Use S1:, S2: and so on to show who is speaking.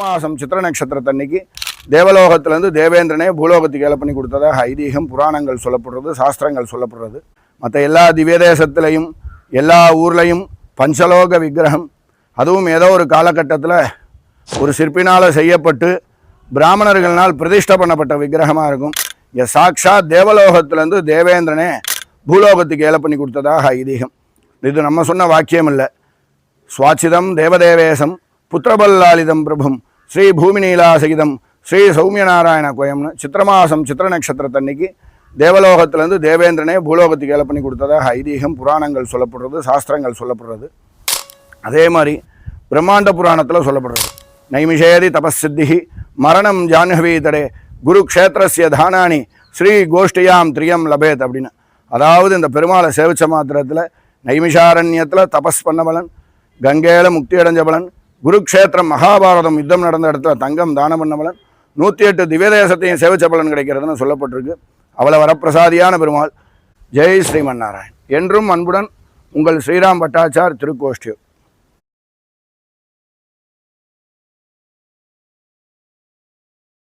S1: மாதம் சித்திர நட்சத்திரத்தன்னைக்கு தேவலோகத்திலேருந்து தேவேந்திரனே பூலோகத்துக்கு ஏல பண்ணி கொடுத்ததாக ஐதீகம் புராணங்கள் சொல்லப்படுறது, சாஸ்திரங்கள் சொல்லப்படுறது. மற்ற எல்லா திவ்யதேசத்துலேயும் எல்லா ஊர்லேயும் பஞ்சலோக விக்கிரகம், அதுவும் ஏதோ ஒரு காலகட்டத்தில் ஒரு சிற்பினால் செய்யப்பட்டு பிராமணர்களால் பிரதிஷ்டை பண்ணப்பட்ட விக்கிரகமாக இருக்கும். இங்கே சாக்ஷாத் தேவலோகத்திலேருந்து தேவேந்திரனே பூலோகத்துக்கு ஏல பண்ணி கொடுத்ததாக ஐதீகம். இது நம்ம சொன்ன வாக்கியம் இல்லை. சுவாச்சிதம் தேவதேவேசம் புத்திரபல்லாலிதம் பிரபும் ஸ்ரீ பூமிநீலாசகிதம் ஸ்ரீ சௌமியநாராயண கோயம்னு சித்திரமாசம் சித்திர நட்சத்திரத்தன்னைக்கு தேவலோகத்திலேருந்து தேவேந்திரனே பூலோகத்துக்கு ஏல பண்ணி கொடுத்ததாக ஐதீகம் புராணங்கள் சொல்லப்படுறது, சாஸ்திரங்கள் சொல்லப்படுறது. அதே மாதிரி பிரம்மாண்ட புராணத்தில் சொல்லப்படுறது. நைமிஷேதி தபசித்தி மரணம் ஜாஹ்னவீதடே குரு க்ஷேத்திரஸ்ய தானானி ஸ்ரீ கோஷ்டியாம் திரியம் லபேத் அப்படின்னு. அதாவது இந்த பெருமாளை சேவிச்ச மாத்திரத்தில் நைமிஷாரண்யத்தில் தபஸ் பண்ண பலன், கங்கையில் முக்தி அடைஞ்ச பலன், குருக்ஷேத்திரம் மகாபாரதம் யுத்தம் நடந்த இடத்துல தங்கம் தானம் பண்ண பலன், 108 திவ்யதேசத்தையும் சேவிச்ச பலன் கிடைக்கிறதுன்னு சொல்லப்பட்டிருக்கு. அவ்வளோ வரப்பிரசாதியான பெருமாள். ஜெய் ஸ்ரீமன் நாராயண். என்றும் அன்புடன் உங்கள் ஸ்ரீராம் பட்டாச்சார், திருக்கோஷ்டியூர்.